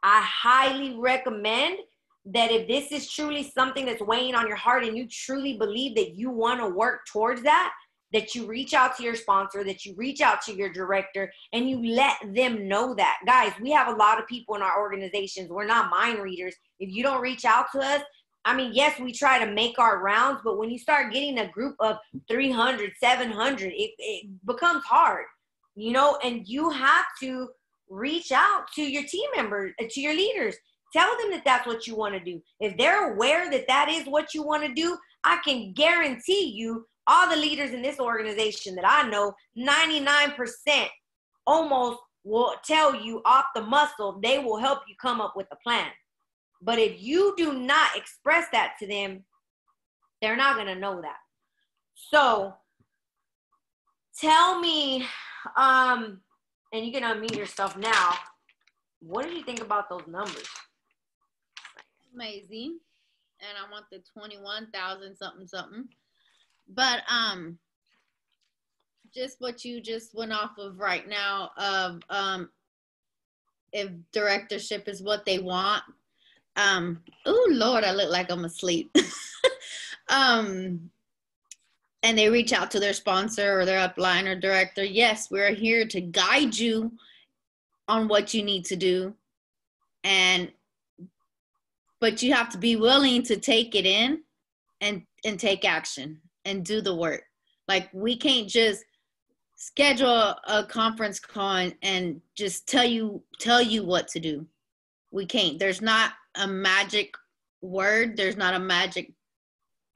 I highly recommend that if this is truly something that's weighing on your heart and you truly believe that you want to work towards that, that you reach out to your sponsor, that you reach out to your director, and you let them know that. Guys, we have a lot of people in our organizations. We're not mind readers. If you don't reach out to us, I mean, yes, we try to make our rounds, but when you start getting a group of 300, 700, it becomes hard, you know, and you have to reach out to your team members, to your leaders. Tell them that that's what you want to do. If they're aware that that is what you want to do, I can guarantee you all the leaders in this organization that I know, 99% almost will tell you off the muscle, they will help you come up with a plan. But if you do not express that to them, they're not going to know that. So tell me, and you can unmute yourself now, what do you think about those numbers? Amazing. and I want the 21,000 something. But just what you just went off of right now of if directorship is what they want. Oh Lord, I look like I'm asleep. And they reach out to their sponsor or their upline or director. Yes, we're here to guide you on what you need to do. But you have to be willing to take it in and take action and do the work. Like, we can't just schedule a conference call and just tell you what to do. We can't. There's not a magic word. There's not a magic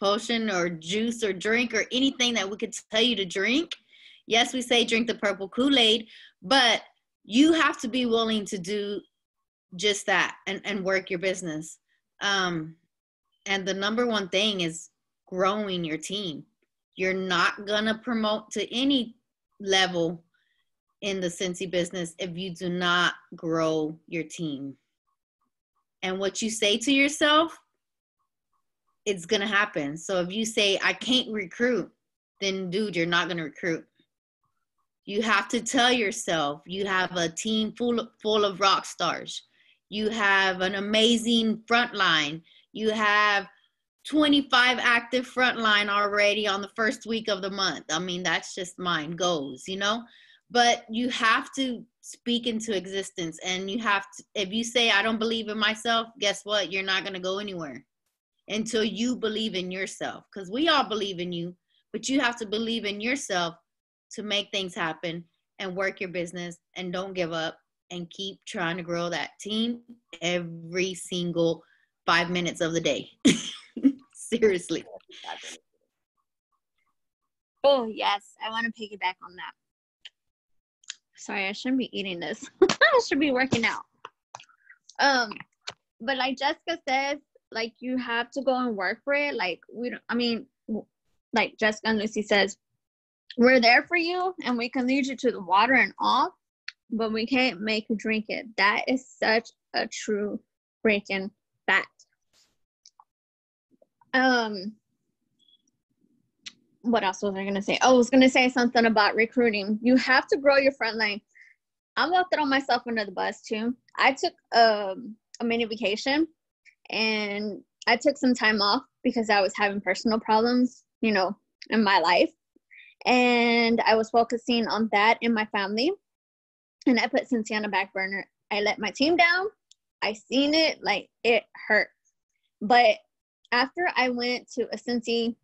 potion or juice or drink or anything that we could tell you to drink. Yes, we say drink the purple Kool-Aid, but you have to be willing to do just that and work your business. And the number one thing is growing your team. You're not gonna promote to any level in the Scentsy business if you do not grow your team. And what you say to yourself, it's going to happen. So if you say, I can't recruit, then dude, you're not going to recruit. You have to tell yourself you have a team full of rock stars. You have an amazing front line. You have 25 active front line already on the first week of the month. I mean, that's just mine goes, you know, but you have to speak into existence. And you have to, if you say, I don't believe in myself, guess what? You're not going to go anywhere until you believe in yourself, because we all believe in you, but you have to believe in yourself to make things happen and work your business, and don't give up and keep trying to grow that team every single 5 minutes of the day. Seriously. Oh, yes. I want to piggyback on that. Sorry, I shouldn't be eating this. I should be working out. But like Jessica says, like, you have to go and work for it. Like, like Jessica and Lucy says, we're there for you and we can lead you to the water and all, but we can't make you drink it. That is such a true freaking fact. What else was I going to say? Oh, I was going to say something about recruiting. You have to grow your front line. I'm going to throw myself under the bus too. I took a mini vacation, and I took some time off because I was having personal problems, you know, in my life. And I was focusing on that in my family. And I put Scentsy on the back burner. I let my team down. I seen it, like, it hurt. But after I went to a Scentsy,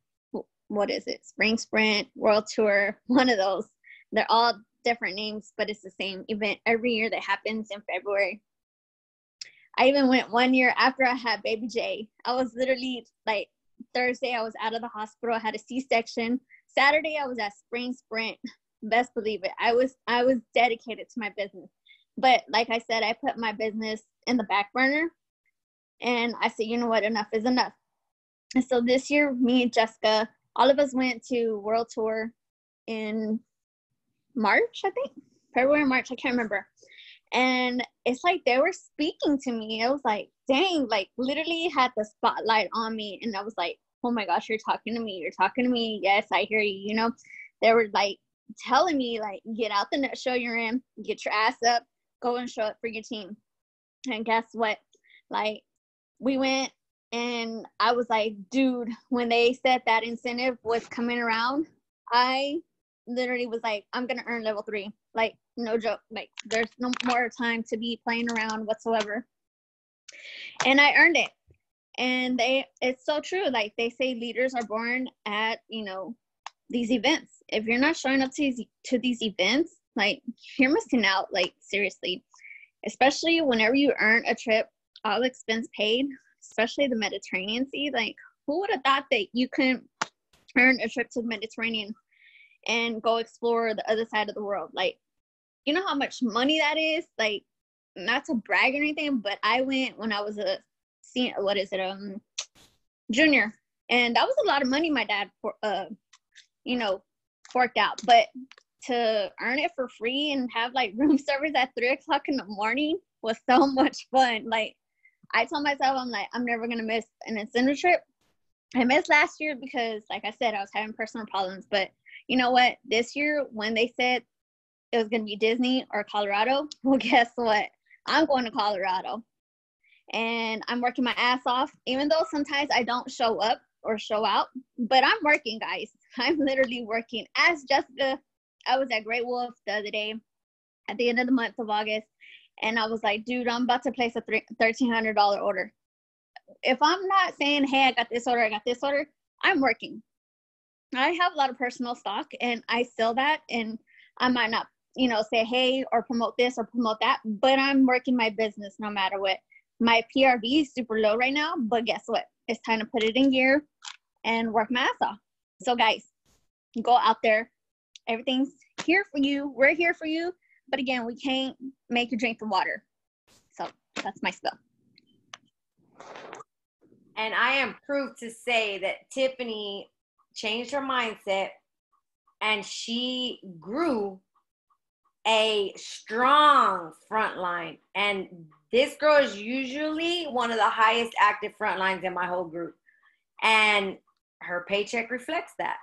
what is it? Spring Sprint, World Tour, one of those. They're all different names, but it's the same event every year that happens in February. I even went one year after I had baby J. I was literally, like, Thursday I was out of the hospital. I had a C-section. Saturday I was at Spring Sprint. Best believe it. I was dedicated to my business. But like I said, I put my business in the back burner, and I said, you know what, enough is enough. And so this year, me and Jessica, all of us went to World Tour in March, I think. February, March, I can't remember. And it's like they were speaking to me. I was like, dang, like, literally had the spotlight on me. And I was like, oh my gosh, you're talking to me. You're talking to me. Yes, I hear you. You know, they were like telling me, like, get out the net show you're in, get your ass up, go and show up for your team. And guess what? Like, we went, and I was like, dude, when they said that incentive was coming around, I literally was like, I'm going to earn level 3. Like, no joke. Like, there's no more time to be playing around whatsoever. And I earned it. And it's so true. Like, they say leaders are born at, you know, these events. If you're not showing up to these events, like, you're missing out. Like, seriously. Especially whenever you earn a trip, all expense paid, especially the Mediterranean Sea. Like, who would have thought that you couldn't earn a trip to the Mediterranean and go explore the other side of the world? Like, you know how much money that is? Like, not to brag or anything, but I went when I was junior, and that was a lot of money my dad forked out. But to earn it for free and have, like, room service at 3:00 in the morning was so much fun. Like, I told myself, I'm like, I'm never gonna miss an incentive trip. I missed last year because, like I said, I was having personal problems. But you know what? This year, when they said it was gonna be Disney or Colorado, well, guess what? I'm going to Colorado, and I'm working my ass off. Even though sometimes I don't show up or show out, but I'm working, guys. I'm literally working. As Jessica, I was at Great Wolf the other day at the end of the month of August, and I was like, dude, I'm about to place a $1,300 order. If I'm not saying, hey, I got this order, I'm working. I have a lot of personal stock, and I sell that, and I might not, say, hey, or promote this or promote that, but I'm working my business no matter what. My PRV is super low right now, but guess what? It's time to put it in gear and work my ass off. So guys, go out there. Everything's here for you. We're here for you. But again, we can't make you drink the water. So that's my spill. And I am proof to say that Tiffany changed her mindset and she grew a strong front line. And this girl is usually one of the highest active front lines in my whole group. And her paycheck reflects that.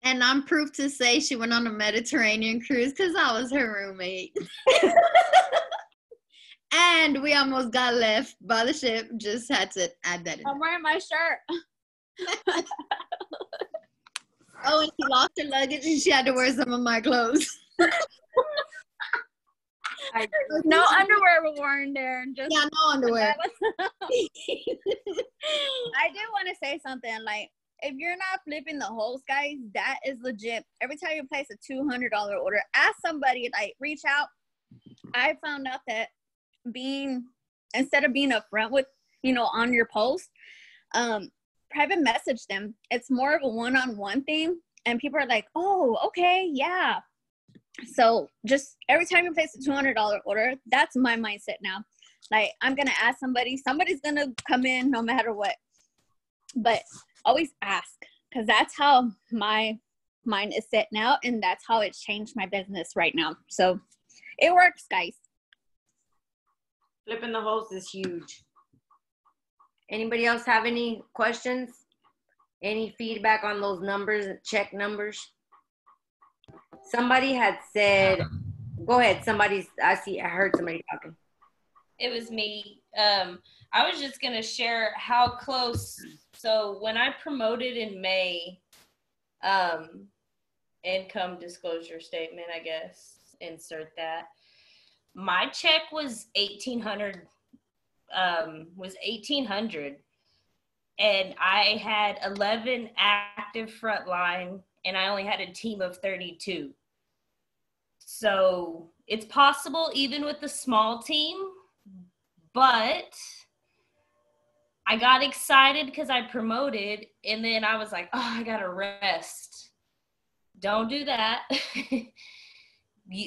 And I'm proof to say she went on a Mediterranean cruise because I was her roommate. And we almost got left by the ship. Just had to add that in. I'm wearing my shirt. Oh, and she lost her luggage and she had to wear some of my clothes. No underwear were worn there. Just yeah, no underwear. I did want to say something. Like, if you're not flipping the holes, guys, that is legit. Every time you place a $200 order, ask somebody, like, reach out. I found out that instead of being upfront with, on your post, private message them. It's more of a one-on-one thing. And people are like, oh, okay, yeah. So just every time you place a $200 order, that's my mindset now. Like, I'm going to ask somebody's going to come in no matter what. But always ask, because that's how my mind is set now. And that's how it's changed my business right now. So it works, guys. Flipping the holes is huge. Anybody else have any questions? Any feedback on those numbers, check numbers? Somebody had said, go ahead. I heard somebody talking. It was me. I was just going to share how close. So when I promoted in May, income disclosure statement, I guess, insert that. My check was $1,800. And I had 11 active frontline, and I only had a team of 32. So it's possible even with the small team, but I got excited because I promoted, and then I was like, oh, I gotta rest. Don't do that.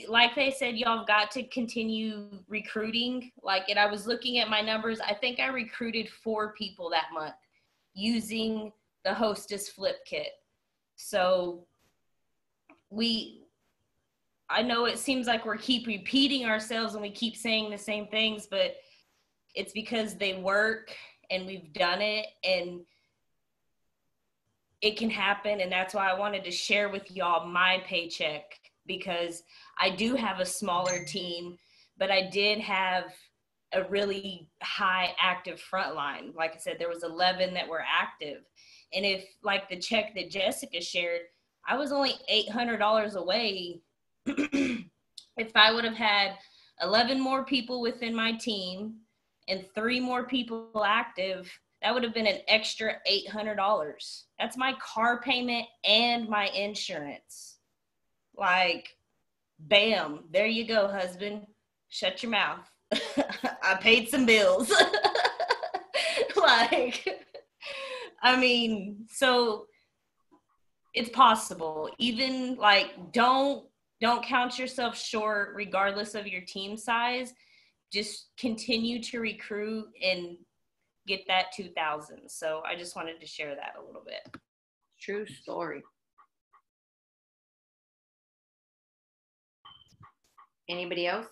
Like they said, y'all got to continue recruiting. And I was looking at my numbers. I think I recruited 4 people that month using the Hostess Flip Kit. So I know it seems like we keep repeating ourselves and we keep saying the same things, but it's because they work and we've done it and it can happen. And that's why I wanted to share with y'all my paycheck, because I do have a smaller team, but I did have a really high active front line. Like I said, there was 11 that were active. And if, like the check that Jessica shared, I was only $800 away. If I would have had 11 more people within my team and 3 more people active, that would have been an extra $800. That's my car payment and my insurance. Like, bam, there you go, husband. Shut your mouth. I paid some bills. So it's possible. Even don't count yourself short regardless of your team size. Just continue to recruit and get that 2,000. So I just wanted to share that a little bit. True story. Anybody else?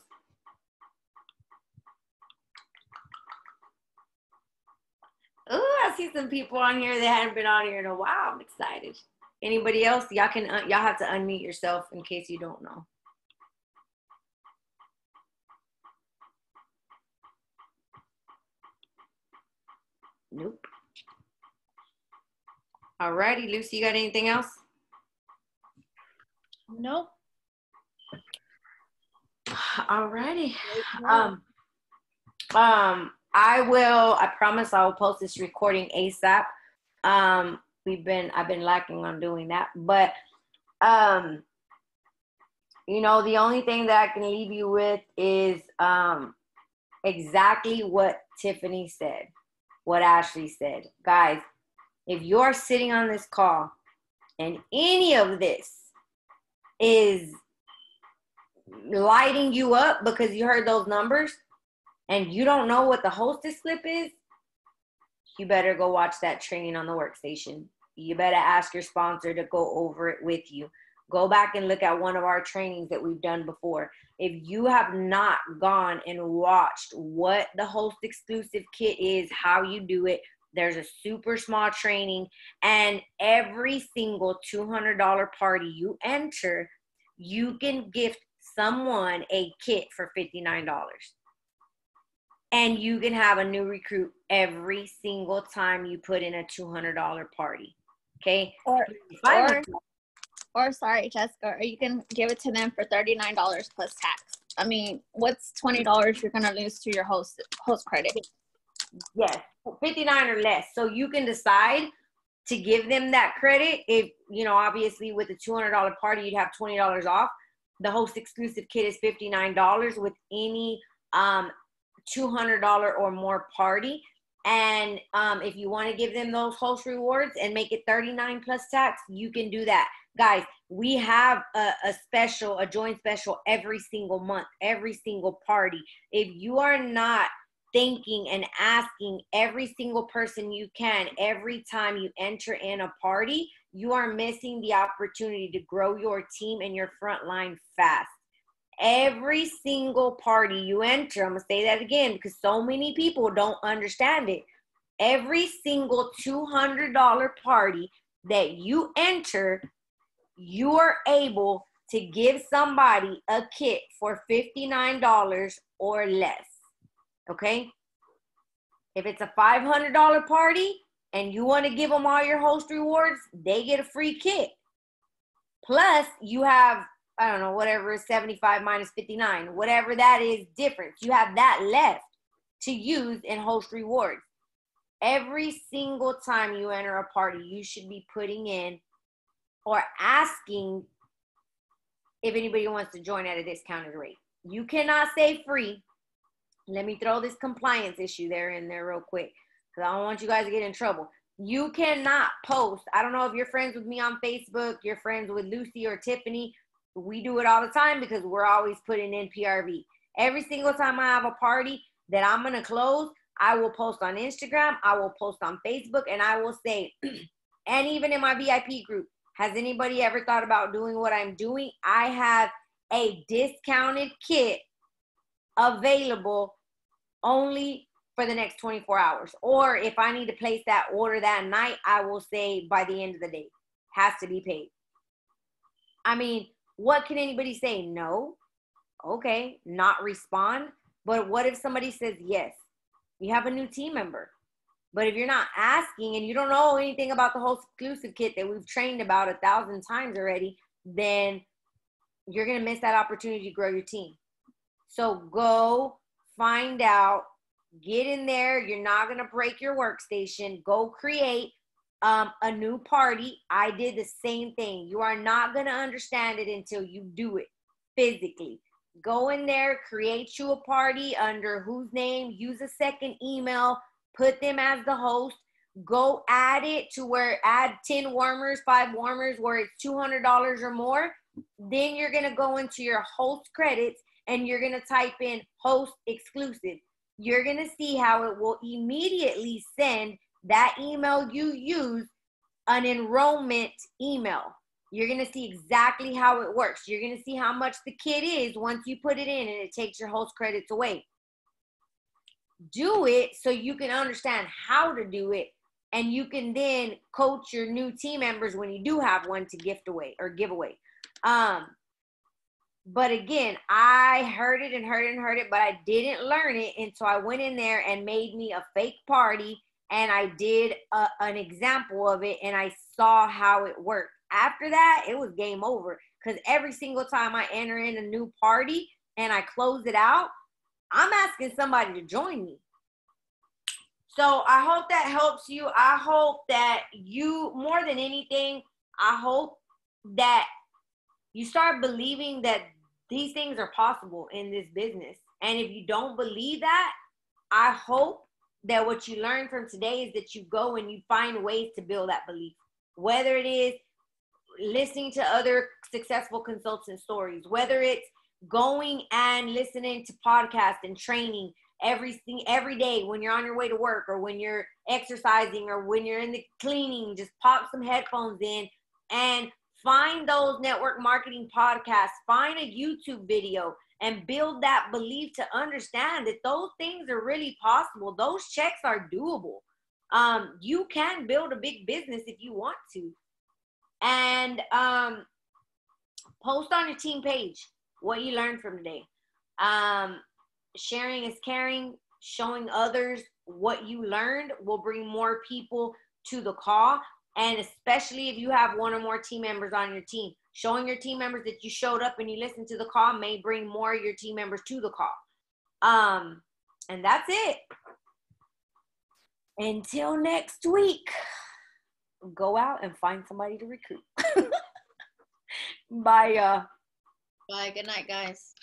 see some people on here that hadn't been on here in a while. I'm excited. Anybody else? Y'all have to unmute yourself in case you don't know. Nope. Alrighty, Lucy, you got anything else? Nope. Alrighty. I promise I will post this recording ASAP. I've been lacking on doing that, but you know, the only thing that I can leave you with is exactly what Tiffany said, what Ashley said. Guys, if you're sitting on this call and any of this is lighting you up because you heard those numbers and you don't know what the hostess clip is, you better go watch that training on the workstation. You better ask your sponsor to go over it with you. Go back and look at one of our trainings that we've done before. If you have not gone and watched what the host exclusive kit is, how you do it, there's a super small training, and every single $200 party you enter, you can gift someone a kit for $59. And you can have a new recruit every single time you put in a $200 party. Okay? Or sorry, Jessica, or you can give it to them for $39 plus tax. I mean, what's $20 you're gonna lose to your host credit? Yes, 59 or less. So you can decide to give them that credit. If, you know, obviously with a $200 party, you'd have $20 off. The host exclusive kit is $59 with any $200 or more party. And if you want to give them those host rewards and make it $39 plus tax, you can do that. Guys, we have a joint special every single month, every single party. If you are not thanking and asking every single person you can every time you enter in a party, you are missing the opportunity to grow your team and your front line fast. Every single party you enter, I'm going to say that again because so many people don't understand it. Every single $200 party that you enter, you are able to give somebody a kit for $59 or less. Okay? If it's a $500 party and you want to give them all your host rewards, they get a free kit. Plus, you have, I don't know, whatever is 75 minus 59, whatever that is difference. You have that left to use in host rewards. Every single time you enter a party, you should be putting in or asking if anybody wants to join at a discounted rate. You cannot say free. Let me throw this compliance issue in there real quick because I don't want you guys to get in trouble. You cannot post. I don't know if you're friends with me on Facebook, you're friends with Lucy or Tiffany. We do it all the time because we're always putting in PRV. Every single time I have a party that I'm going to close, I will post on Instagram, I will post on Facebook, and I will say, and even in my VIP group, has anybody ever thought about doing what I'm doing? I have a discounted kit available only for the next 24 hours. Or if I need to place that order that night, I will say by the end of the day, has to be paid. I mean, what can anybody say? No. Okay, not respond. But what if somebody says yes? You have a new team member. But if you're not asking and you don't know anything about the host exclusive kit that we've trained about 1,000 times already, then you're going to miss that opportunity to grow your team. So go find out, get in there. You're not going to break your workstation. Go create a new party. I did the same thing. You are not going to understand it until you do it physically. Go in there, create you a party under whose name, use a second email, put them as the host, go add it to where add 10 warmers, 5 warmers where it's $200 or more. Then you're going to go into your host credits and you're going to type in host exclusive. You're going to see how it will immediately send that email you use an enrollment email. You're going to see exactly how it works. You're going to see how much the kit is once you put it in and it takes your host credits away. Do it so you can understand how to do it and you can then coach your new team members when you do have one to gift away or give away. But again, I heard it, but I didn't learn it. And so I went in there and made me a fake party, and I did an example of it, and I saw how it worked. After that, it was game over, because every single time I enter in a new party and I close it out, I'm asking somebody to join me. So I hope that helps you. I hope that you, more than anything, I hope that you start believing that these things are possible in this business. And if you don't believe that, I hope that what you learn from today is that you go and you find ways to build that belief. Whether it is listening to other successful consultant stories, whether it's going and listening to podcasts and training every day when you're on your way to work, or when you're exercising, or when you're in the cleaning, just pop some headphones in and find those network marketing podcasts, find a YouTube video, and build that belief to understand that those things are really possible. Those checks are doable. You can build a big business if you want to. And post on your team page what you learned from today. Sharing is caring. Showing others what you learned will bring more people to the call. And especially if you have one or more team members on your team, showing your team members that you showed up and you listened to the call may bring more of your team members to the call. And that's it. Until next week, go out and find somebody to recruit. Bye. Bye. Good night, guys.